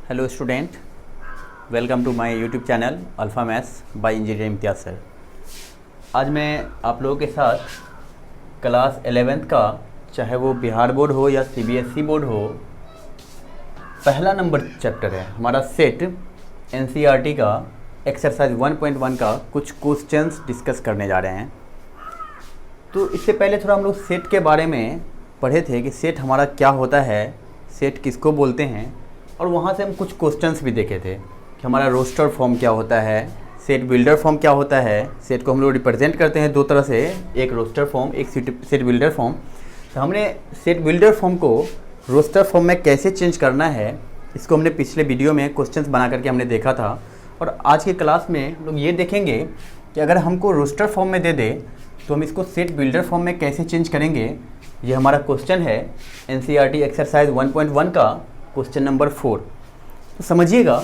Hello student, welcome to my YouTube channel Alpha Maths by engineer Imtiaz sir. आज मैं आप लोगों के साथ क्लास 11th का, चाहे वो बिहार बोर्ड हो या सीबीएसई बोर्ड हो, पहला नंबर चैप्टर है हमारा सेट एनसीईआरटी का एक्सरसाइज 1.1 का कुछ क्वेश्चंस डिस्कस करने जा रहे हैं। तो इससे पहले थोड़ा हम लोग सेट के बारे में पढ़े थे कि सेट हमारा क्या होता है, सेट किसको बोलते हैं, और वहाँ से हम कुछ क्वेश्चंस भी देखे थे कि हमारा रोस्टर फॉर्म क्या होता है, सेट बिल्डर फॉर्म क्या होता है। सेट को हम लोग रिप्रेजेंट करते हैं दो तरह से, एक रोस्टर फॉर्म, एक सेट बिल्डर फॉर्म। तो हमने सेट बिल्डर फॉर्म को रोस्टर फॉर्म में कैसे चेंज करना है, इसको हमने पिछले वीडियो में क्वेश्चंस बना करके हमने देखा था। और आज के क्लास में हम लोग ये देखेंगे कि अगर हमको रोस्टर फॉर्म में दे दे तो हम इसको सेट बिल्डर फॉर्म में कैसे चेंज करेंगे। ये हमारा क्वेश्चन है एनसीईआरटी एक्सरसाइज 1.1 का क्वेश्चन नंबर 4। तो समझिएगा,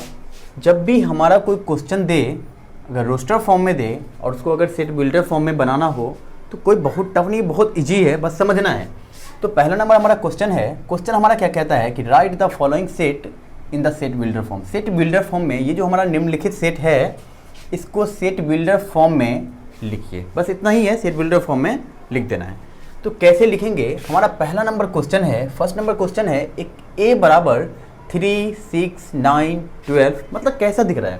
जब भी हमारा कोई क्वेश्चन दे, अगर रोस्टर फॉर्म में दे और उसको अगर सेट बिल्डर फॉर्म में बनाना हो तो कोई बहुत टफ नहीं, बहुत इजी है, बस समझना है। तो पहला नंबर हमारा क्वेश्चन है। क्वेश्चन हमारा क्या कहता है कि right the following set in the set builder form. Set builder form में ये जो हमारा निम्नलिखित सेट है, इसको सेट बिल्डर फॉर्म में लिखिए। बस इतना ही है, सेट बिल्डर फॉर्म में लिख देना है। तो कैसे लिखेंगे, हमारा पहला नंबर क्वेश्चन है, फर्स्ट नंबर क्वेश्चन है, एक a बराबर 3, 6, 9, 12, मतलब कैसा दिख रहा है?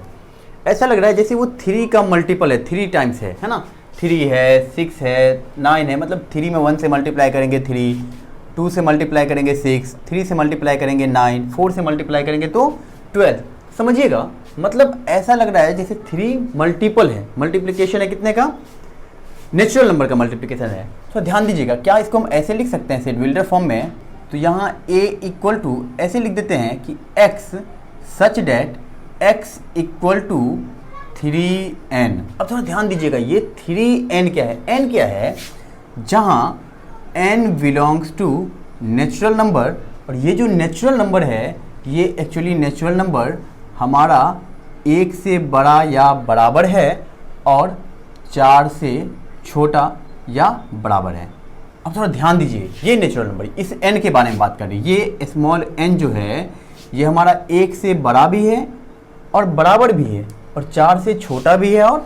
ऐसा लग रहा है जैसे वो 3 का मल्टीपल है, 3 टाइम्स है ना। 3 है, 6 है, 9 है, मतलब 3 में 1 से मल्टीप्लाई करेंगे 3, 2 से मल्टीप्लाई करेंगे 6, 3 से मल्टीप्लाई करेंगे 9, 4 से मल्टीप्लाई करेंगे तो 12। समझिएगा, मतलब ऐसा लग रहा है जैसे 3 मल्टीपल है, मल्टीप्लिकेशन है कितने का? नेचुरल नंबर का मल्टीप्लिकेशन है। तो ध्यान दीजिएगा, क्या इसको हम ऐसे लिख सकते हैं सेट बिल्डर फॉर्म में? तो यहाँ a इक्वल टू ऐसे लिख देते हैं कि x such that x equal to 3n। अब थोड़ा ध्यान दीजिएगा, ये 3n क्या है? n क्या है? जहाँ n belongs to natural number, और ये जो नेचुरल नंबर है ये एक्चुअली नेचुरल नंबर हमारा 1 से बड़ा या बराबर है और 4 से छोटा या बराबर है। अब थोड़ा ध्यान दीजिए, ये नेचुरल नंबर, इस n के बारे में बात कर रही है। ये स्मॉल n जो है ये हमारा 1 से बड़ा भी है और बराबर भी है, और 4 से छोटा भी है और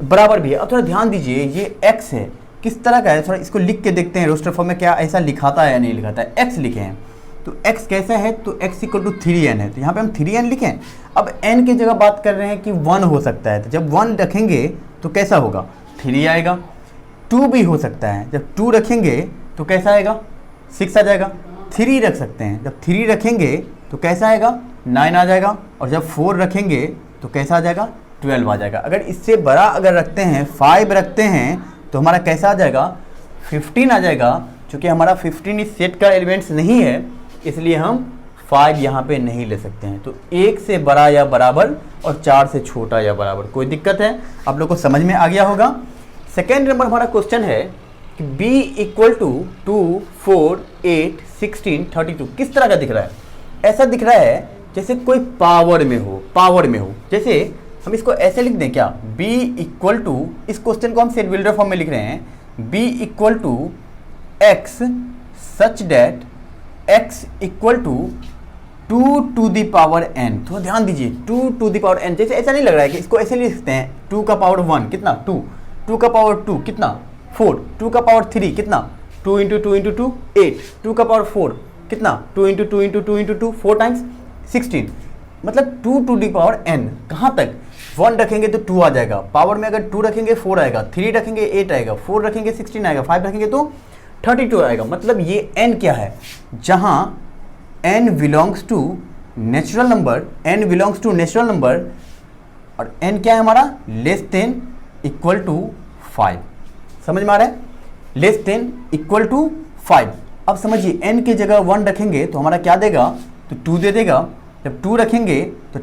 बराबर भी है। अब थोड़ा ध्यान दीजिए, ये x है, किस तरह का है? थोड़ा इसको लिख के देखते हैं रोस्टर फॉर्म में क्या ऐसा लिखाता है या नहीं लिखाता है। x लिखे हैं तो x कैसा है? तो x इक्वल टू 3n है, तो यहाँ पे हम 3n लिखें। अब n की जगह बात कर रहे हैं कि 1 हो सकता है, तो जब 1 रखेंगे तो कैसा होगा? 3 आएगा। 2 भी हो सकता है, जब 2 रखेंगे तो कैसा आएगा? 6 आ जाएगा। 3 रख सकते हैं, जब 3 रखेंगे तो कैसा आएगा? 9 आ जाएगा। और जब 4 रखेंगे तो कैसा आ जाएगा? 12 आ जाएगा। अगर इससे बड़ा अगर रखते हैं, 5 रखते हैं, तो हमारा कैसा आ जाएगा? 15 आ जाएगा। चूँकि हमारा 15 इस सेट का एलिमेंट्स नहीं है, इसलिए हम 5 यहाँ पे नहीं ले सकते हैं। तो 1 से बड़ा या बराबर और 4 से छोटा या बराबर। कोई दिक्कत है? आप लोग को समझ में आ गया होगा। सेकेंड नंबर हमारा क्वेश्चन है कि b इक्वल टू 2, 4, 8, 16, 32 किस तरह का दिख रहा है? ऐसा दिख रहा है जैसे कोई पावर में हो, पावर में हो। जैसे हम इसको ऐसे लिख दें क्या? b इक्वल टू, इस क्वेश्चन को हम सेट बिल्डर फॉर्म में लिख रहे हैं, b equal to x such that x equal to 2 to the power n। तो ध्यान दीजिए, 2 टू द पावर n, जैसे ऐसा नहीं लग रहा है कि इसको ऐसे लिख सकते हैं 2 का पावर 1 कितना? 2, 2 का पावर 2 कितना? 4, 2 का पावर 3 कितना? 2 इंटू 2 इंटू 2 8, 2 का पावर 4 कितना? 2 इंटू 2 इंटू 2 इंटू 2 4 टाइम्स 16, मतलब 2 टू दी पावर n। कहाँ तक? 1 रखेंगे तो 2 आ जाएगा, पावर में अगर 2 रखेंगे 4 आएगा, 3 रखेंगे 8 आएगा, 4 रखेंगे 16 आएगा, 5 रखेंगे तो 32 आएगा। मतलब ये n क्या है? जहाँ n belongs to natural number, n belongs to natural number, और n क्या है हमारा? Less than equal to 5। समझ में आ रहा है? Less than equal to 5। अब समझिए, n की जगह 1 रखेंगे तो हमारा क्या देगा? तो 2 दे देगा। जब 2 रखेंगे तो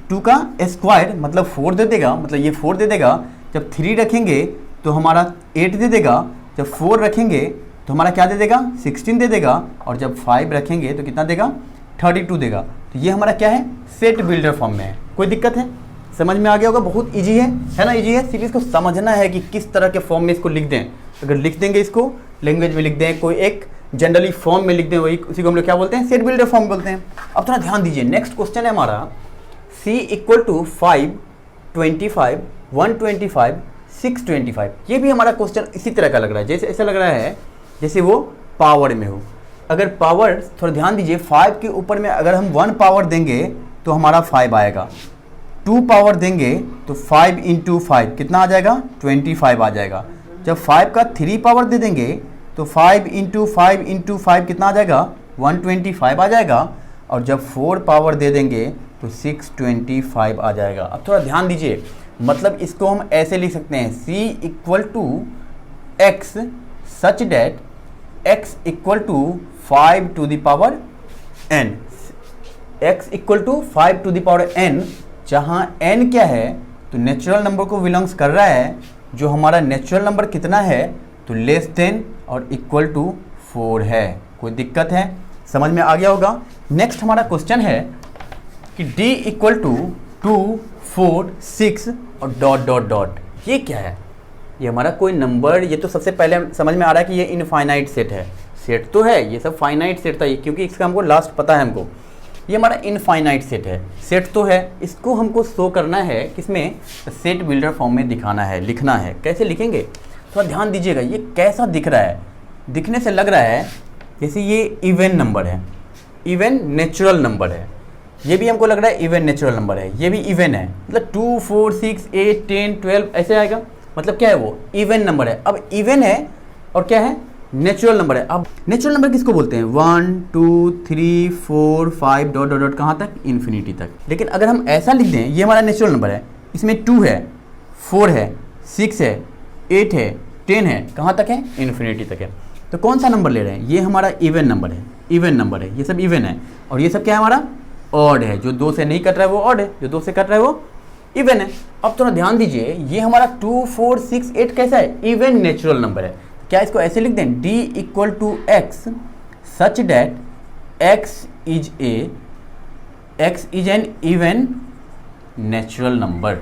2 का स्क्वायर मतलब 4 दे देगा, मतलब ये 4 दे देगा। जब 3 रखेंगे तो हमारा 8 दे देगा। जब 4 रखेंगे तो हमारा क्या दे देगा? 16 दे देगा। और जब 5 रखेंगे तो कितना देगा? 32 देगा। तो ये हमारा क्या है? सेट बिल्डर फॉर्म में है। कोई दिक्कत है? समझ में आ गया होगा, बहुत इजी है ना? इजी है, सिर्फ इसको समझना है कि किस तरह के फॉर्म में इसको लिख दें। अगर लिख देंगे, इसको लैंग्वेज में लिख दें, कोई एक जनरली फॉर्म में लिखते हैं वही, उसी को हम लोग क्या बोलते हैं, सेट बिल्डर फॉर्म बोलते हैं। अब थोड़ा ध्यान दीजिए, नेक्स्ट क्वेश्चन है हमारा C इक्वल टू 5, 25, 125, 625। ये भी हमारा क्वेश्चन इसी तरह का लग रहा है, जैसे ऐसा लग रहा है जैसे वो पावर में हो। अगर पावर, थोड़ा ध्यान दीजिए, 5 के ऊपर में अगर हम 1 पावर देंगे तो हमारा 5 आएगा, 2 पावर देंगे तो 5 इंटू 5 कितना आ जाएगा, 25 आ जाएगा। जब 5 का 3 पावर दे देंगे तो 5 इंटू 5 इंटू 5 कितना आ जाएगा, 125 आ जाएगा। और जब 4 पावर दे देंगे तो 625 आ जाएगा। अब थोड़ा ध्यान दीजिए, मतलब इसको हम ऐसे लिख सकते हैं, C equal to x such that x equal to 5 to the power n, x equal to 5 to the power n, जहाँ n क्या है तो नेचुरल नंबर को बिलोंग्स कर रहा है, जो हमारा नेचुरल नंबर कितना है तो लेस देन और इक्वल टू 4 है। कोई दिक्कत है, समझ में आ गया होगा। नेक्स्ट हमारा क्वेश्चन है कि d इक्वल टू 2, 4, 6 और डॉट डॉट डॉट। ये क्या है, ये हमारा कोई नंबर, ये तो सबसे पहले समझ में आ रहा है कि ये इनफाइनाइट सेट है। सेट तो है, ये सब फाइनाइट सेट था ये, क्योंकि इसका हमको लास्ट पता है हमको। ये हमारा इनफाइनाइट सेट है, सेट तो है, इसको हमको शो करना है किसमें, सेट बिल्डर फॉर्म में दिखाना है, लिखना है। कैसे लिखेंगे, थोड़ा ध्यान दीजिएगा, ये कैसा दिख रहा है, दिखने से लग रहा है जैसे ये इवन नंबर है, इवन नेचुरल नंबर है। ये भी हमको लग रहा है इवन नेचुरल नंबर है, ये भी इवन है, मतलब 2, 4, 6, 8, 10, 12 ऐसे आएगा, मतलब क्या है वो इवन नंबर है। अब इवन है और क्या है, नेचुरल नंबर है। अब नेचुरल नंबर किसको बोलते हैं, 1, 2, 3, 4, 5 डॉट डॉट डॉट कहाँ तक, इन्फिनिटी तक। लेकिन अगर हम ऐसा लिख दें, ये हमारा नेचुरल नंबर है, इसमें 2 है, 4 है, 6 है, 8 है, 10 है, कहाँ तक है, इन्फिनिटी तक है। तो कौन सा नंबर ले रहे हैं, ये हमारा इवन नंबर है, इवन नंबर है, ये सब इवन है। और ये सब क्या है हमारा, ऑड है, जो 2 से नहीं कट रहा है वो ऑड है, जो 2 से कट रहा है वो इवन है। अब थोड़ा ध्यान दीजिए, ये हमारा 2, 4, 6, 8 कैसा है, इवन नेचुरल नंबर है। क्या इसको ऐसे लिख दें, d equal to x such that x is an even natural number,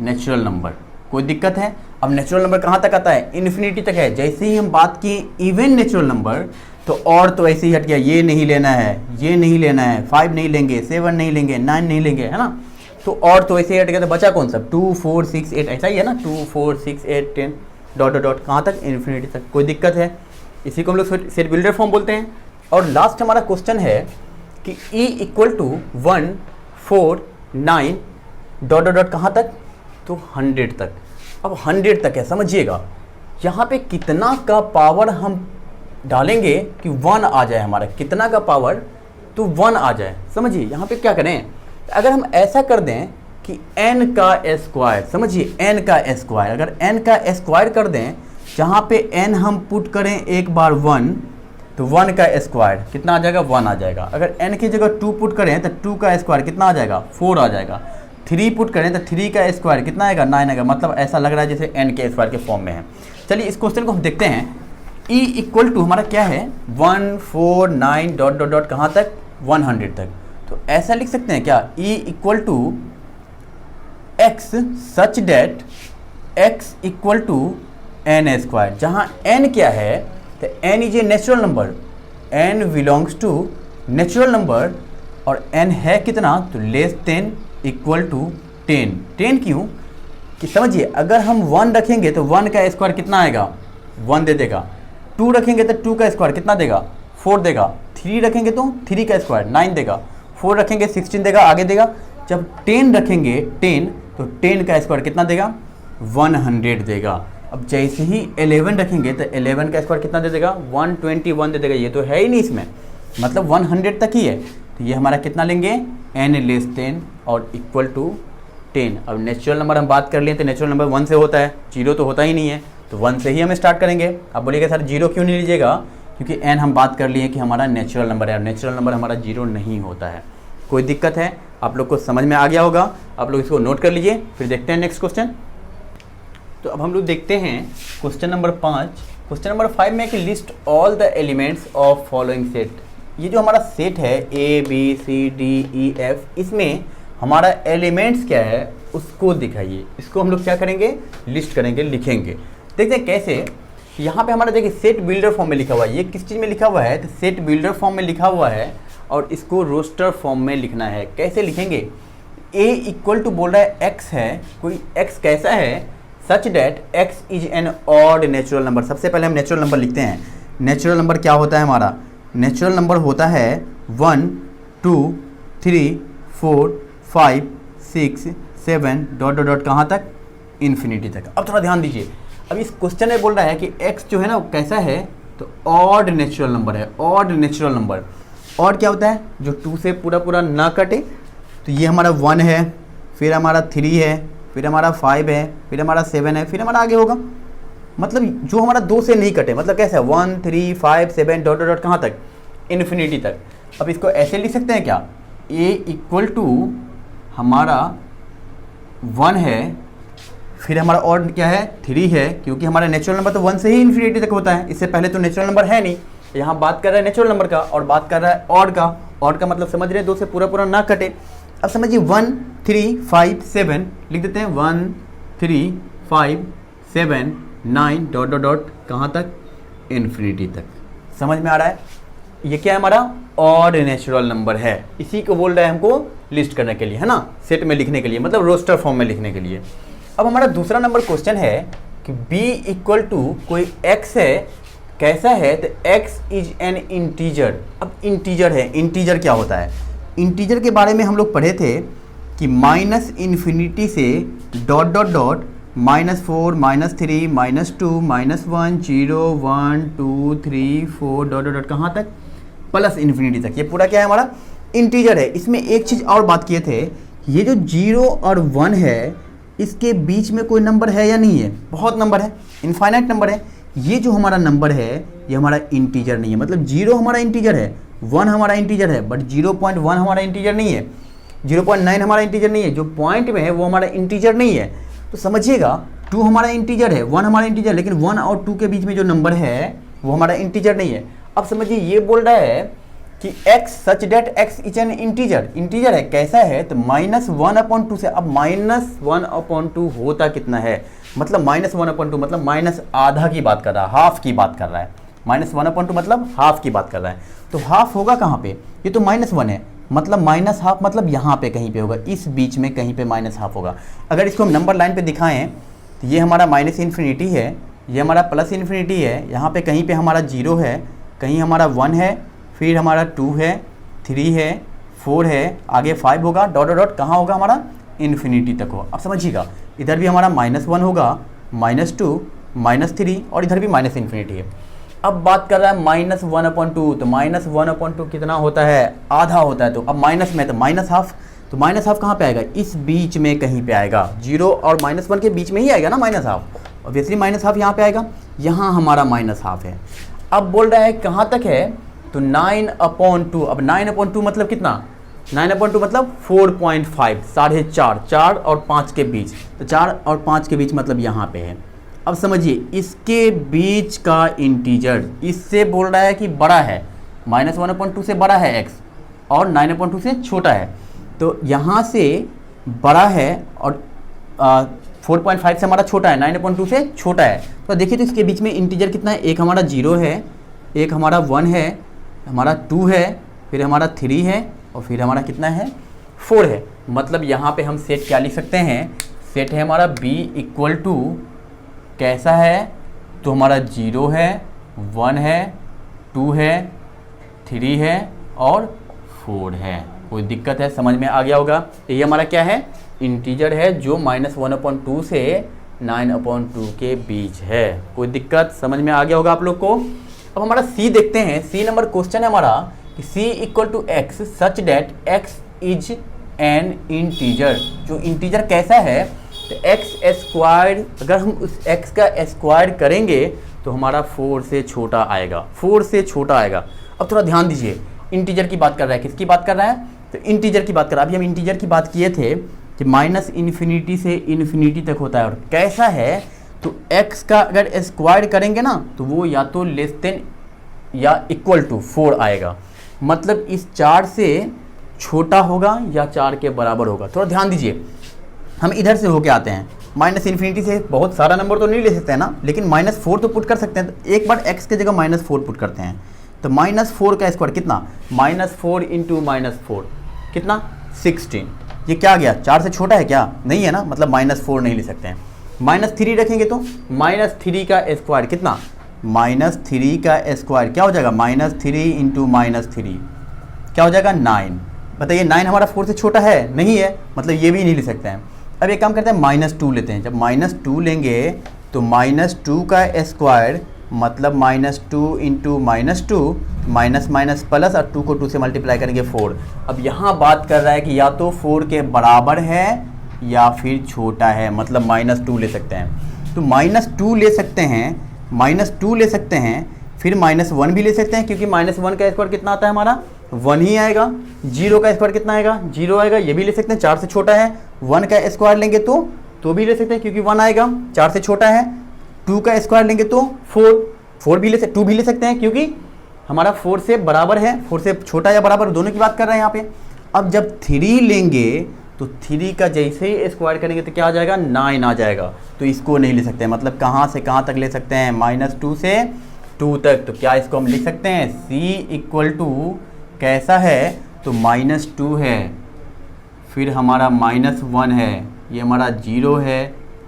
natural number. कोई दिक्कत है, अब नेचुरल नंबर कहाँ तक आता है, इन्फिनिटी तक है। जैसे ही हम बात किए इवन नेचुरल नंबर, तो और तो ऐसे ही हट गया, ये नहीं लेना है, ये नहीं लेना है, 5 नहीं लेंगे, 7 नहीं लेंगे, 9 नहीं लेंगे, है ना। तो और तो ऐसे ही हट गया, तो बचा कौन सा, 2, 4, 6, 8 ऐसा ही है ना, 2, 4, 6, 8, 10 डॉट डॉट डॉट कहाँ तक, इन्फिनिटी तक। कोई दिक्कत है, इसी को हम लोग सेट बिल्डर फॉर्म बोलते हैं। और लास्ट हमारा क्वेश्चन है कि E equal to 1, 4, 9 dot dot dot कहाँ तक, तो 100 तक। अब 100 तक है, समझिएगा यहाँ पे कितना का पावर हम डालेंगे कि 1 आ जाए हमारा, कितना का पावर तो 1 आ जाए। समझिए यहाँ पे क्या करें, अगर हम ऐसा कर दें कि n का स्क्वायर, समझिए n का स्क्वायर, अगर n का स्क्वायर कर दें, जहाँ पे n हम पुट करें एक बार 1, तो 1 का स्क्वायर कितना आ जाएगा, 1 आ जाएगा। अगर n की जगह 2 पुट करें तो 2 का स्क्वायर कितना आ जाएगा, 4 आ जाएगा। 3 पुट करें तो 3 का स्क्वायर कितना आएगा, 9 आएगा। मतलब ऐसा लग रहा है जैसे n के स्क्वायर के फॉर्म में है। चलिए इस क्वेश्चन को हम देखते हैं। E इक्वल टू हमारा क्या है, 1, 4, 9 डॉट डॉट डॉट कहाँ तक, 100 तक। तो ऐसा लिख सकते हैं क्या, E equal to x such that x equal to n square, जहाँ n क्या है तो n is a natural number, n belongs to natural number, और n है कितना तो लेस देन इक्वल टू 10। 10 क्यों, कि समझिए अगर हम 1 रखेंगे तो 1 का स्क्वायर कितना आएगा, 1 दे देगा। 2 रखेंगे तो 2 का स्क्वायर कितना देगा, 4 देगा। 3 रखेंगे तो 3 का स्क्वायर 9 देगा। 4 रखेंगे 16 देगा, आगे देगा। जब 10 रखेंगे 10 तो 10 का स्क्वायर कितना देगा, 100 देगा। अब जैसे ही 11 रखेंगे तो 11 का स्क्वायर कितना दे देगा, 121 दे देगा। ये तो है ही नहीं इसमें, मतलब 100 तक ही है। तो ये हमारा कितना लेंगे, n लेस देन और इक्वल टू 10। अब नेचुरल नंबर हम बात कर लिए तो नेचुरल नंबर 1 से होता है, 0 तो होता ही नहीं है, तो 1 से ही हम स्टार्ट करेंगे। अब बोलिएगा सर 0 क्यों नहीं लीजिएगा, क्योंकि n हम बात कर लिए कि हमारा नेचुरल नंबर है, और नेचुरल नंबर हमारा 0 नहीं होता है। कोई दिक्कत है, आप लोग को समझ में आ गया होगा, आप लोग इसको नोट कर लीजिए। फिर देखते हैं नेक्स्ट क्वेश्चन। तो अब हम लोग देखते हैं क्वेश्चन नंबर 5। क्वेश्चन नंबर 5 में कि list all the elements of following set. ये जो हमारा सेट है A B C D E F, इसमें हमारा एलिमेंट्स क्या है उसको दिखाइए। इसको हम लोग क्या करेंगे, लिस्ट करेंगे, लिखेंगे। देखते हैं कैसे। यहाँ पे हमारा देखिए सेट बिल्डर फॉर्म में लिखा हुआ है। ये किस चीज़ में लिखा हुआ है? तो सेट बिल्डर फॉर्म में लिखा हुआ है और इसको रोस्टर फॉर्म में लिखना है। कैसे लिखेंगे? a इक्वल टू बोल रहा है x है, कोई x कैसा है? सच that x is N odd natural number. सबसे पहले हम नेचुरल नंबर लिखते हैं। नेचुरल नंबर क्या होता है हमारा? नेचुरल नंबर होता है 1 2 3 4 5 6 7 डॉट डॉट डॉट कहाँ तक? इन्फिनिटी तक। अब थोड़ा ध्यान दीजिए, अब इस क्वेश्चन में बोल रहा है कि x जो है ना वो कैसा है? तो ऑड नेचुरल नंबर है। ऑड नेचुरल नंबर, ऑड क्या होता है? जो 2 से पूरा पूरा ना कटे। तो ये हमारा 1 है, फिर हमारा 3 है, फिर हमारा 5 है, फिर हमारा 7 है, फिर हमारा आगे होगा। मतलब जो हमारा 2 से नहीं कटे, मतलब कैसा है? 1 3 5 7 डॉट डॉट डॉट कहाँ तक? इन्फिनिटी तक। अब इसको ऐसे लिख सकते हैं क्या? a इक्वल टू हमारा 1 है, फिर हमारा ऑड क्या है? 3 है, क्योंकि हमारा नेचुरल नंबर तो 1 से ही इन्फिनिटी तक होता है। इससे पहले तो नेचुरल नंबर है नहीं। यहाँ बात कर रहा है नेचुरल नंबर का और बात कर रहा है ऑड का। ऑड का मतलब समझ रहे हैं, 2 से पूरा पूरा ना कटे। अब समझिए 1 3 5 7 लिख देते हैं। 1 3 5 7 9 डॉट डॉट डॉट कहाँ तक? इन्फिनिटी तक। समझ में आ रहा है? ये क्या है? हमारा ऑड नेचुरल नंबर है। इसी को बोल रहा है हमको लिस्ट करने के लिए, है ना, सेट में लिखने के लिए, मतलब रोस्टर फॉर्म में लिखने के लिए। अब हमारा दूसरा नंबर क्वेश्चन है कि b इक्वल टू कोई x है, कैसा है? तो x इज एन इंटीजर। अब इंटीजर है, इंटीजर क्या होता है? इंटीजर के बारे में हम लोग पढ़े थे कि माइनस इन्फिनिटी से dot dot dot -4 -3 -2 -1 0 1 2 3 4 dot dot dot कहाँ तक? प्लस इन्फिनिटी तक। ये पूरा क्या है? हमारा इंटीजर है। इसमें एक चीज़ और बात किए थे, ये जो 0 और 1 है, इसके बीच में कोई नंबर है या नहीं है? बहुत नंबर है, इनफाइनाइट नंबर है। ये जो हमारा नंबर है ये हमारा इंटीजर नहीं है। मतलब 0 हमारा इंटीजर है, 1 हमारा इंटीजर है, बट 0.1 हमारा इंटीजर नहीं है, 0.9 हमारा इंटीजर नहीं है। जो पॉइंट में है वो हमारा इंटीजर नहीं है। तो समझिएगा 2 हमारा इंटीजर है, 1 हमारा इंटीजर, लेकिन 1 और 2 के बीच में जो नंबर है वो हमारा इंटीजर नहीं है। अब समझिए ये बोल रहा है कि x such that x is an integer. Integer है, कैसा है? तो -1/2 से। अब -1/2 होता कितना है? मतलब -1/2 मतलब माइनस आधा की बात कर रहा है, हाफ की बात कर रहा है। -1/2 मतलब हाफ की बात कर रहा है। तो हाफ होगा कहाँ पे? ये तो -1 है, मतलब माइनस हाफ मतलब यहाँ पे कहीं पे होगा, इस बीच में कहीं पे माइनस हाफ होगा। अगर इसको हम नंबर लाइन पे दिखाएं तो ये हमारा माइनस इन्फिनिटी है, ये हमारा प्लस इन्फिनिटी है, यहाँ पे कहीं पे हमारा 0 है, कहीं हमारा 1 है, फिर हमारा 2 है, 3 है, 4 है, आगे 5 होगा, डॉट डॉट डॉट कहाँ होगा? हमारा इन्फिनिटी तक हो। अब समझिएगा इधर भी हमारा -1 होगा, -2 -3 और इधर भी माइनस इन्फिनिटी है। अब बात कर रहा है -1/2, तो -1/2 कितना होता है? आधा होता है। तो अब माइनस में तो माइनस हाफ, तो माइनस हाफ कहाँ पे आएगा? इस बीच में कहीं पे आएगा, 0 और -1 के बीच में ही आएगा ना minus half. Obviously minus half यहाँ पे आएगा, यहाँ हमारा माइनस हाफ है। अब बोल रहा है कहाँ तक है? तो 9/2। अब 9/2 मतलब कितना? 9/2 मतलब 4.5, 4.5, 4 और 5 के बीच। तो 4 और 5 के बीच मतलब यहाँ पे है। अब समझिए इसके बीच का इंटीजर, इससे बोल रहा है कि बड़ा है, -1/2 से बड़ा है x और 9/2 से छोटा है। तो यहाँ से बड़ा है और 4.5 से हमारा छोटा है, 9/2 से छोटा है। तो देखिए तो इसके बीच में इंटीजर कितना है? एक हमारा 0 है, एक हमारा 1 है, हमारा 2 है, फिर हमारा 3 है और फिर हमारा कितना है? 4 है। मतलब यहाँ पे हम सेट क्या लिख सकते हैं? सेट है हमारा b इक्वल टू कैसा है? तो हमारा 0 है, 1 है, 2 है, 3 है और 4 है। कोई दिक्कत है? समझ में आ गया होगा। ये हमारा क्या है? इंटीजर है जो -1/2 से 9/2 के बीच है। कोई दिक्कत? समझ में आ गया होगा आप लोग को। अब हमारा सी देखते हैं। सी नंबर क्वेश्चन है हमारा कि c equal to x such that x is an integer. जो इंटीजर कैसा है? तो x², अगर हम उस x का स्क्वायर करेंगे तो हमारा 4 से छोटा आएगा, 4 से छोटा आएगा। अब थोड़ा ध्यान दीजिए, इंटीजर की बात कर रहा है, किसकी बात कर रहा है? तो इंटीजर की बात कर रहा है। अभी हम इंटीजर की बात किए थे कि -इन्फिनिटी से इन्फिनिटी तक होता है। और कैसा है? तो x का अगर स्क्वायर करेंगे ना तो वो या तो लेस देन या इक्वल टू 4 आएगा, मतलब इस 4 से छोटा होगा या 4 के बराबर होगा। थोड़ा ध्यान दीजिए, हम इधर से होके आते हैं, माइनस इन्फिनिटी से बहुत सारा नंबर तो नहीं ले सकते हैं ना, लेकिन -4 तो पुट कर सकते हैं। तो एक बार x के जगह -4 पुट करते हैं, तो -4 का स्क्वायर कितना, -4 इंटू -4 कितना 16। ये क्या आ गया, 4 से छोटा है क्या, नहीं है ना, मतलब -4 नहीं ले सकते हैं। -3 रखेंगे तो -3 का स्क्वायर कितना, -3 का स्क्वायर क्या हो जाएगा, -3 इंटू -3 क्या हो जाएगा 9। बताइए 9 हमारा 4 से छोटा है, नहीं है, मतलब ये भी नहीं ले सकते हैं। अब एक काम करते हैं -2 लेते हैं। जब -2 लेंगे तो -2 का स्क्वायर मतलब -2 इंटू -2 माइनस माइनस प्लस, और 2 को 2 से मल्टीप्लाई करेंगे 4। अब यहाँ बात कर रहा है कि या तो 4 के बराबर है या फिर छोटा है, मतलब -2 ले सकते हैं। तो -2 ले सकते हैं, -2 ले सकते हैं, फिर -1 भी ले सकते हैं, क्योंकि -1 का स्क्वायर कितना आता है हमारा 1 ही आएगा। 0 का स्क्वायर कितना आएगा 0 आएगा, ये भी ले सकते हैं, 4 से छोटा है। 1 का स्क्वायर लेंगे तो भी ले सकते हैं, क्योंकि 1 आएगा, 4 से छोटा है। 2 का स्क्वायर लेंगे तो 4 भी 2 भी ले सकते हैं, क्योंकि हमारा 4 से बराबर है, 4 से छोटा या बराबर दोनों की बात कर रहे हैं यहाँ पे। अब जब 3 लेंगे तो 3 का जैसे ही स्क्वायर करेंगे तो क्या आ जाएगा 9 आ जाएगा, तो इसको नहीं ले सकते हैं। मतलब कहाँ से कहाँ तक ले सकते हैं, -2 से 2 तक। तो क्या इसको हम लिख सकते हैं, c इक्वल टू कैसा है, तो -2 है, फिर हमारा -1 है, ये हमारा 0 है,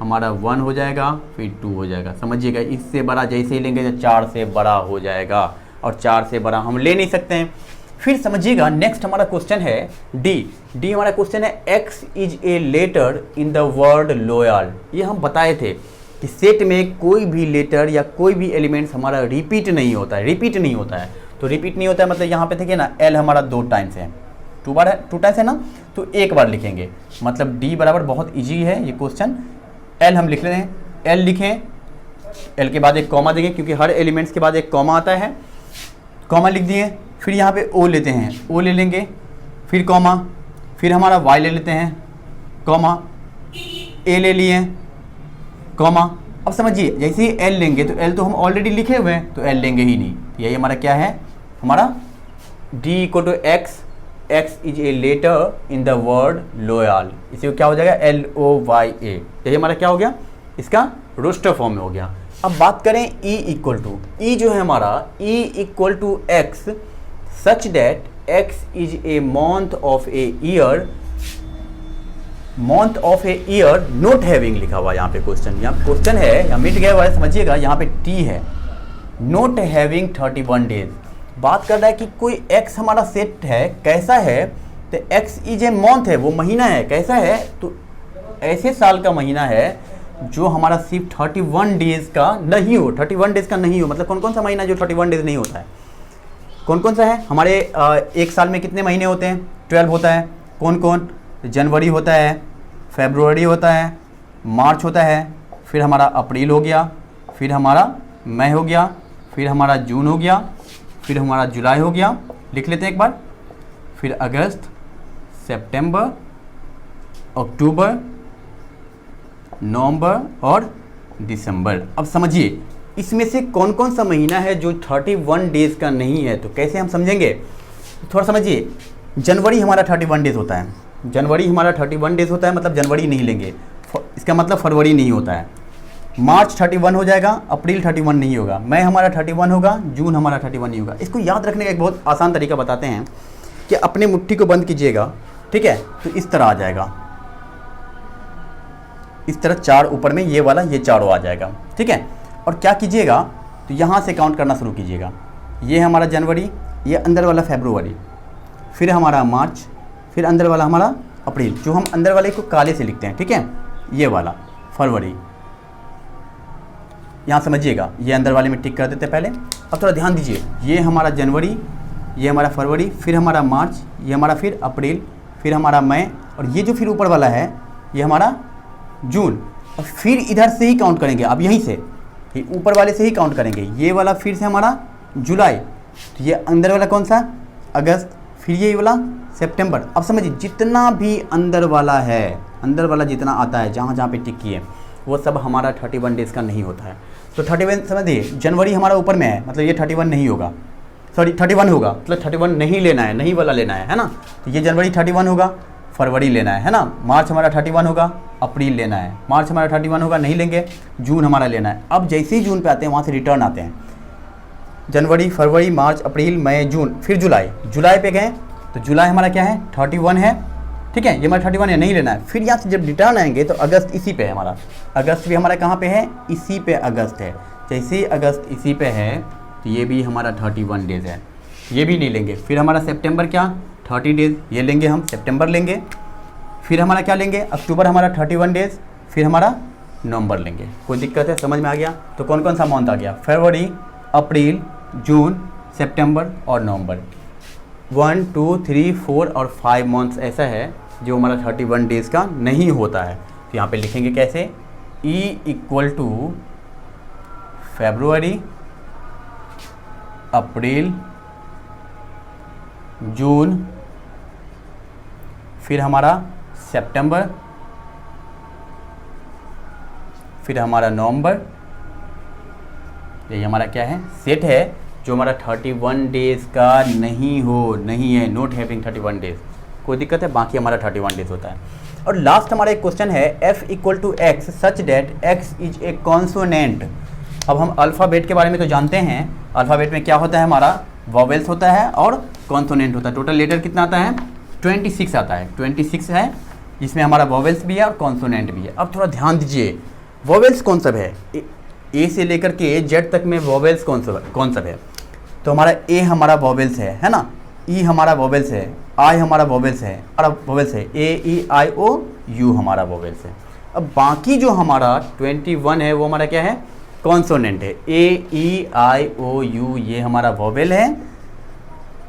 हमारा 1 हो जाएगा, फिर 2 हो जाएगा। समझिएगा, इससे बड़ा जैसे ही लेंगे तो 4 से बड़ा हो जाएगा, और 4 से बड़ा हम ले नहीं सकते हैं। फिर समझिएगा नेक्स्ट हमारा क्वेश्चन है डी हमारा क्वेश्चन है x is a letter in the word loyal. ये हम बताए थे कि सेट में कोई भी लेटर या कोई भी एलिमेंट्स हमारा रिपीट नहीं होता है, तो रिपीट नहीं होता है मतलब यहाँ पे देखिए ना l हमारा 2 टाइम्स है, 2 टाइम्स है ना, तो एक बार लिखेंगे। मतलब डी बराबर, बहुत ईजी है ये क्वेश्चन। l हम लिख रहे हैं, l लिखें, l के बाद एक कॉमा देंगे, क्योंकि हर एलिमेंट्स के बाद एक कॉमा आता है, कॉमा लिख दिए। फिर यहाँ पे ओ लेते हैं, ओ ले लेंगे, फिर कॉमा, फिर हमारा वाई ले लेते हैं, कॉमा, ए ले लिए, कॉमा। अब समझिए जैसे ही एल लेंगे तो एल तो हम ऑलरेडी लिखे हुए हैं, तो एल लेंगे ही नहीं। यही हमारा क्या है, हमारा D equal to x is a letter in the word loyal. इसे क्या हो जाएगा LOYA। यही हमारा क्या हो गया, इसका रोस्टर फॉर्म में हो गया। अब बात करें ई इक्वल टू, ई जो है हमारा E equal to x such that x is a month of a year, month of a year not having लिखा हुआ यहाँ पे क्वेश्चन, यहाँ क्वेश्चन है, यहाँ मिट गया हुआ है, समझिएगा यहाँ पे टी है, नॉट हैविंग 31 डेज। बात कर रहा है कि कोई एक्स हमारा सेट है, कैसा है, तो एक्स इज ए मंथ है, वो महीना है, कैसा है, तो ऐसे साल का महीना है जो हमारा सिर्फ 31 डेज का नहीं हो, 31 डेज का नहीं हो। मतलब कौन कौन सा महीना जो 31 डेज नहीं होता है, कौन कौन सा है हमारे एक साल में कितने महीने होते हैं, 12 होता है। कौन कौन, जनवरी होता है, फरवरी होता है, मार्च होता है, फिर हमारा अप्रैल हो गया, फिर हमारा मई हो गया, फिर हमारा जून हो गया, फिर हमारा जुलाई हो गया, लिख लेते हैं एक बार, फिर अगस्त, सितंबर, अक्टूबर, नवंबर और दिसंबर। अब समझिए इसमें से कौन कौन सा महीना है जो 31 डेज का नहीं है, तो कैसे हम समझेंगे, थोड़ा समझिए। जनवरी हमारा 31 डेज होता है, जनवरी हमारा 31 डेज होता है, मतलब जनवरी नहीं लेंगे, इसका मतलब फरवरी नहीं होता है। मार्च 31 हो जाएगा, अप्रैल 31 नहीं होगा, मई हमारा 31 होगा, जून हमारा 31 नहीं होगा। इसको याद रखने का एक बहुत आसान तरीका बताते हैं कि अपने मुट्ठी को बंद कीजिएगा, ठीक है, तो इस तरह आ जाएगा, इस तरह 4 ऊपर में ये वाला, ये चारों आ जाएगा, ठीक है। और क्या कीजिएगा, तो यहाँ से काउंट करना शुरू कीजिएगा। ये हमारा जनवरी, ये अंदर वाला फरवरी, फिर हमारा मार्च, फिर अंदर वाला हमारा अप्रैल, जो हम अंदर वाले को काले से लिखते हैं, ठीक है, ये वाला फरवरी। यहाँ समझिएगा, ये अंदर वाले में टिक कर देते हैं पहले। अब थोड़ा ध्यान दीजिए, ये हमारा जनवरी, ये हमारा फरवरी, फिर हमारा मार्च, ये हमारा फिर अप्रैल, फिर हमारा मई, और ये जो फिर ऊपर वाला है ये हमारा जून। और फिर इधर से ही काउंट करेंगे, अब यहीं से ये ऊपर वाले से ही काउंट करेंगे। ये वाला फिर से हमारा जुलाई, तो ये अंदर वाला कौन सा, अगस्त, फिर ये वाला सितंबर। अब समझिए जितना भी अंदर वाला है, अंदर वाला जितना आता है, जहाँ जहाँ पे टिक किए, वो सब हमारा 31 डेज़ का नहीं होता है। तो 31 समझिए, जनवरी हमारा ऊपर में है, मतलब ये 31 नहीं होगा, सॉरी 31 होगा, मतलब 31 नहीं लेना है, नहीं वाला लेना है ना। तो ये जनवरी 31 होगा, फरवरी लेना है ना, मार्च हमारा 31 होगा, अप्रैल लेना है, मार्च हमारा 31 होगा नहीं लेंगे, जून हमारा लेना है। अब जैसे ही जून पे आते हैं वहाँ से रिटर्न आते हैं, जनवरी, फरवरी, मार्च, अप्रैल, मई, जून, फिर जुलाई पे गए तो जुलाई हमारा क्या है 31 है, ठीक है, ये हमारा 31 है, नहीं लेना है। फिर यहाँ से जब रिटर्न आएंगे तो अगस्त इसी पे है हमारा, अगस्त भी हमारा कहाँ पे है, इसी पे अगस्त है। जैसे ही अगस्त इसी पे है तो ये भी हमारा 31 डेज़ है, ये भी नहीं लेंगे। फिर हमारा सितंबर क्या 30 डेज़, ये लेंगे हम, सितंबर लेंगे। फिर हमारा क्या लेंगे, अक्टूबर हमारा 31 डेज़, फिर हमारा नवंबर लेंगे। कोई दिक्कत है, समझ में आ गया? तो कौन कौन सा मंथ आ गया, फरवरी, अप्रैल, जून, सितंबर और नवंबर। 1 2 3 4 और 5 मंथ्स ऐसा है जो हमारा 31 डेज़ का नहीं होता है। तो यहाँ पे लिखेंगे कैसे, E = फरवरी, अप्रैल, जून, फिर हमारा सितंबर, फिर हमारा नवंबर। ये हमारा क्या है, सेट है जो हमारा 31 डेज़ का नहीं है, नॉट हैविंग 31 डेज़। कोई दिक्कत है, बाकी हमारा 31 डेज़ होता है। और लास्ट हमारा एक क्वेश्चन है, F = x such that x is a consonant. अब हम अल्फ़ाबेट के बारे में तो जानते हैं, अल्फ़ाबेट में क्या होता है, हमारा वॉवेल्स होता है और कॉन्सोनेंट होता है। टोटल लेटर कितना आता है, 26 आता है, 26 है, जिसमें हमारा वॉवेल्स भी है और कॉन्सोनेंट भी है। अब थोड़ा ध्यान दीजिए, वॉवेल्स कौन सब है, ए से लेकर के जेड तक में वॉवेल्स कौन सब है। तो हमारा ए हमारा वॉवेल्स है ना, ई हमारा वॉवेल्स है, आई हमारा वॉवेल्स है, ए ई आई ओ यू हमारा वॉवेल्स है। अब बाकी जो हमारा 21 है वो हमारा क्या है, कॉन्सोनेंट है, ए ई आई ओ यू ये हमारा वॉवेल है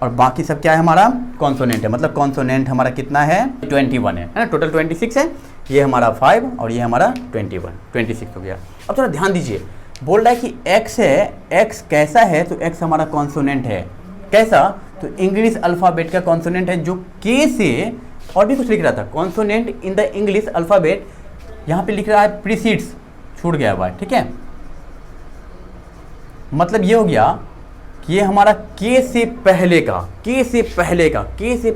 और बाकी सब क्या है, हमारा कॉन्सोनेंट है। मतलब कॉन्सोनेंट हमारा कितना है, 21 है ना, टोटल 26 है, ये हमारा 5 और ये हमारा 26 हो गया। अब थोड़ा ध्यान दीजिए, बोल रहा है कि x है, x कैसा है, तो x हमारा कॉन्सोनेंट है, कैसा, तो इंग्लिश अल्फ़ाबेट का कॉन्सोनेंट है जो k से, और भी कुछ लिख रहा था, consonant in the English alphabet, यहाँ पे लिख रहा है प्रीसीड्स, छूट गया हुआ है, ठीक है। मतलब ये हो गया कि ये हमारा k से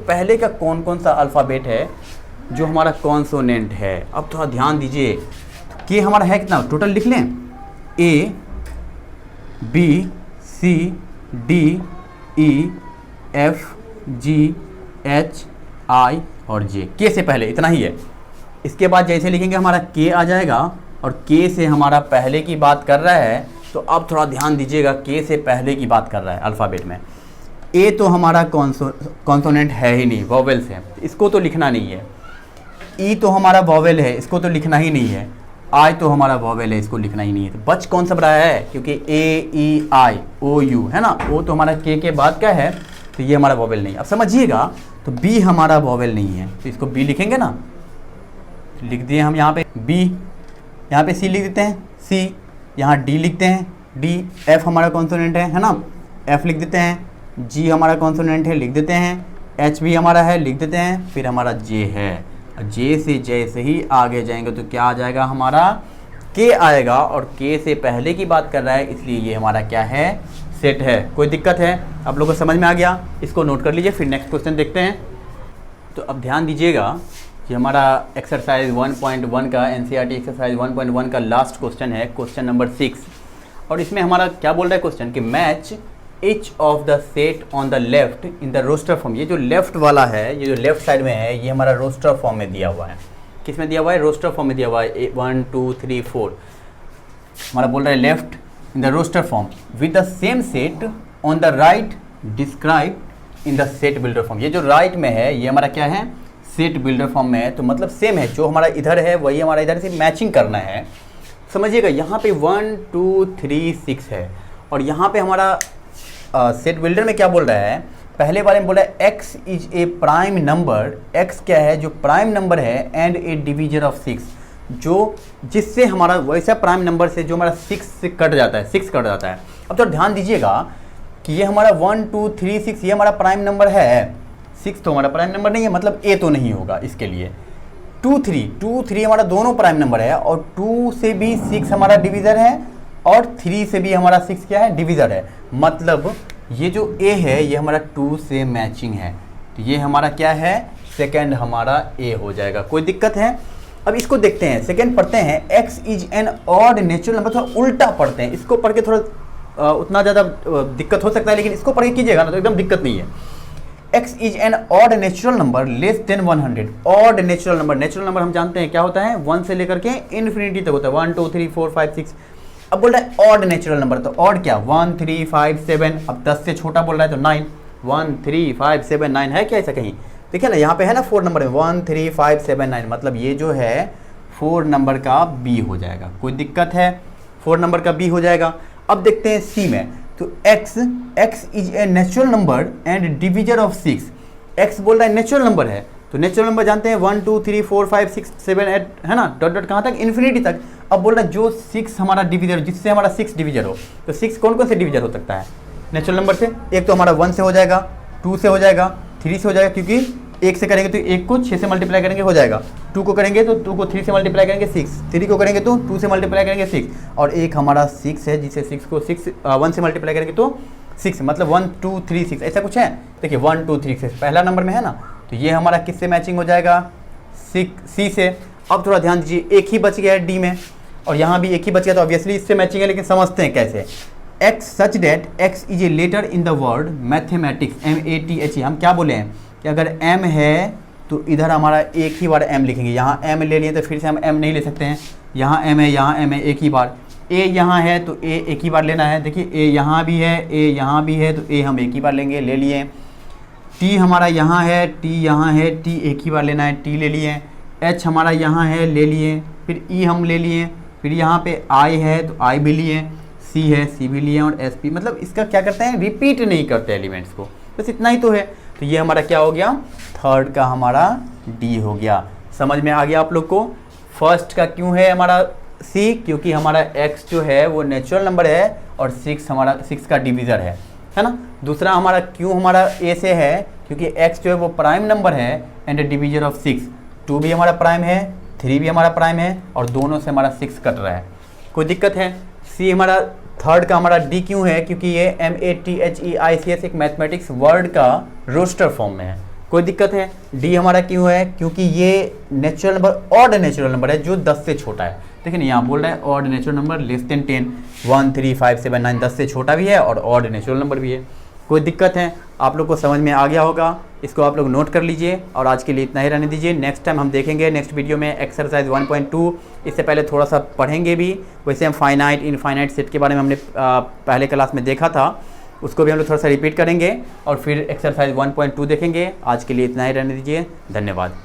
पहले का कौन कौन सा अल्फ़ाबेट है जो हमारा कॉन्सोनेंट है। अब थोड़ा ध्यान दीजिए, k हमारा है कितना, टोटल लिख लें, A B C D E F G H I और J, K से पहले इतना ही है। इसके बाद जैसे लिखेंगे हमारा K आ जाएगा और K से हमारा पहले की बात कर रहा है। तो अब थोड़ा ध्यान दीजिएगा, K से पहले की बात कर रहा है अल्फ़ाबेट में। A तो हमारा कॉन्सोनेंट है ही नहीं, वॉवेल्स है, इसको तो लिखना नहीं है। E तो हमारा वॉवेल है, इसको तो लिखना ही नहीं है। आई तो हमारा वॉवेल है, इसको लिखना ही नहीं है। तो बच कौन सा रहा है, क्योंकि ए ई आई ओ यू है ना, ओ तो हमारा के बाद क्या है, तो ये हमारा वॉवेल नहीं। अब समझिएगा, तो बी हमारा वॉवेल नहीं है, तो इसको बी लिखेंगे ना, लिख दिए हम यहाँ पे बी, यहाँ पे सी लिख देते हैं, सी, यहाँ डी लिखते हैं, डी, एफ हमारा कॉन्सोनेंट है ना, एफ लिख देते हैं, जी हमारा कॉन्सोनेंट है, लिख देते हैं, एच भी हमारा है, लिख देते हैं, फिर हमारा जे है। जे से जैसे ही आगे जाएंगे तो क्या आ जाएगा, हमारा के आएगा, और के से पहले की बात कर रहा है, इसलिए ये हमारा क्या है, सेट है। कोई दिक्कत है, आप लोगों को समझ में आ गया, इसको नोट कर लीजिए, फिर नेक्स्ट क्वेश्चन देखते हैं। तो अब ध्यान दीजिएगा कि हमारा एक्सरसाइज 1.1 का NCERT एक्सरसाइज 1.1 का लास्ट क्वेश्चन है, क्वेश्चन नंबर 6। और इसमें हमारा क्या बोल रहा है क्वेश्चन, कि match each of the set on the left in the roster form। ये जो लेफ्ट वाला है, ये जो लेफ्ट साइड में है, ये हमारा रोस्टर फॉर्म में दिया हुआ है। किस में दिया हुआ है, रोस्टर फॉर्म में दिया हुआ है। 1 2 3 4 हमारा बोल रहा है left in the roster form with the same set on the right describe in the set builder form. ये जो राइट में है ये हमारा क्या है, सेट बिल्डर फॉर्म में है, तो मतलब सेम है, जो हमारा इधर है वही हमारा इधर से मैचिंग करना है। समझिएगा, यहाँ पे 1 2 3 6 है, और यहाँ पे हमारा सेट बिल्डर में क्या बोल रहा है, पहले वाले में बोला है x is A prime number, x क्या है, जो प्राइम नंबर है, एंड ए डिवीजर ऑफ 6, जो जिससे हमारा वैसा प्राइम नंबर से जो हमारा 6 से कट जाता है, 6 कट जाता है। अब तो ध्यान दीजिएगा कि ये हमारा 1 2 3 6 ये हमारा प्राइम नंबर है, 6 तो हमारा प्राइम नंबर नहीं है, मतलब a तो नहीं होगा इसके लिए। 2 3 हमारा दोनों प्राइम नंबर है, और 2 से भी 6 हमारा डिवीज़र है, और 3 से भी हमारा 6 क्या है, डिवीज़र है। मतलब ये जो a है ये हमारा 2 से मैचिंग है, तो ये हमारा क्या है, सेकंड हमारा a हो जाएगा। कोई दिक्कत है? अब इसको देखते हैं, सेकेंड पढ़ते हैं, x is N odd natural number, थोड़ा उल्टा पढ़ते हैं, इसको पढ़ के थोड़ा उतना ज़्यादा दिक्कत हो सकता है, लेकिन इसको पढ़ के कीजिएगा ना तो एकदम दिक्कत नहीं है। x is N odd natural number less than 100, odd natural number हम जानते हैं क्या होता है, 1 से लेकर के इन्फिनिटी तक होता है, 1 2 3 4 5 6। अब बोल रहा है ऑड नेचुरल नंबर, तो ऑड क्या, 1 3 5 7, अब 10 से छोटा बोल रहा है तो 9, 1 3 5 7 9 है क्या ऐसा कहीं, देखिए ना यहाँ पे है ना 4 नंबर में 1 3 5 7 9, मतलब ये जो है 4 नंबर का बी हो जाएगा, कोई दिक्कत है, 4 नंबर का बी हो जाएगा। अब देखते हैं सी में, तो x is a natural number and divisor of 6, x बोल रहा है नेचुरल नंबर है, तो नेचुरल नंबर जानते हैं 1 2 3 4 5 6 7 8 है ना, डॉट डॉट कहाँ तक, इन्फिनिटी तक। अब बोल रहा है जो 6 हमारा डिविजर, जिससे हमारा 6 डिविजर हो, तो 6 कौन कौन से डिविजर हो सकता है नेचुरल नंबर से, एक तो हमारा 1 से हो जाएगा, 2 से हो जाएगा, 3 से हो जाएगा, क्योंकि 1 से करेंगे तो 1 को 6 से मल्टीप्लाई करेंगे हो जाएगा, 2 को करेंगे तो 2 को 3 से मल्टीप्लाई करेंगे 6, 3 को करेंगे तो 2 से मल्टीप्लाई करेंगे 6, और एक हमारा 6 है जिसे 6 को 1 से मल्टीप्लाई करेंगे तो 6, मतलब 1 2 3 6 ऐसा कुछ है। देखिए 1 2 3 6 पहला नंबर में है ना, तो ये हमारा किससे मैचिंग हो जाएगा, सी से। अब थोड़ा ध्यान दीजिए, एक ही बच गया है डी में, और यहाँ भी एक ही बच गया, तो ऑब्वियसली इससे मैचिंग है, लेकिन समझते हैं कैसे। x such that x is a letter in the word mathematics, MATHE, हम क्या बोले हैं कि अगर m है तो इधर हमारा एक ही बार m लिखेंगे, यहाँ m ले लिए तो फिर से हम m नहीं ले सकते हैं, यहाँ m है, यहाँ m है, एक ही बार। a यहाँ है तो a एक ही बार लेना है, देखिए a यहाँ भी है, a यहाँ भी है, तो a हम एक ही बार लेंगे, ले लिए। t हमारा यहाँ है, t यहाँ है, t एक ही बार लेना है, t ले लिए। h हमारा यहाँ है, ले लिए, फिर e हम ले लिए, फिर यहाँ पे i है तो i भी लिए, c है, c भी लिए, और sp, मतलब इसका क्या करते हैं, रिपीट नहीं करते एलिमेंट्स को, बस इतना ही तो है। तो ये हमारा क्या हो गया, थर्ड का हमारा डी हो गया। समझ में आ गया आप लोग को। फर्स्ट का क्यों है हमारा सी, क्योंकि हमारा x जो है वो नेचुरल नंबर है और 6 का डिविज़र है ना। दूसरा हमारा क्यों हमारा ए से है, क्योंकि x जो है वो प्राइम नंबर है एंड डिविजर ऑफ 6, 2 भी हमारा प्राइम है, 3 भी हमारा प्राइम है, और दोनों से हमारा 6 कट रहा है, कोई दिक्कत है। सी हमारा थर्ड का हमारा डी क्यों है, क्योंकि ये MATHEICS एक मैथमेटिक्स वर्ड का रोस्टर फॉर्म में है, कोई दिक्कत है। डी हमारा क्यों है, क्योंकि ये natural number, odd natural number है जो 10 से छोटा है। देखिए ना यहाँ बोल रहा है odd natural number less than 10, 1 3 5 7 9, 10 से छोटा भी है और ऑड नेचुरल नंबर भी है, कोई दिक्कत है। आप लोग को समझ में आ गया होगा, इसको आप लोग नोट कर लीजिए, और आज के लिए इतना ही रहने दीजिए। नेक्स्ट टाइम हम देखेंगे नेक्स्ट वीडियो में एक्सरसाइज 1.2, इससे पहले थोड़ा सा पढ़ेंगे भी, वैसे हम फाइनाइट इनफाइनाइट सेट के बारे में हमने पहले क्लास में देखा था, उसको भी हम लोग थोड़ा सा रिपीट करेंगे, और फिर एक्सरसाइज 1.2 देखेंगे। आज के लिए इतना ही रहने दीजिए, धन्यवाद।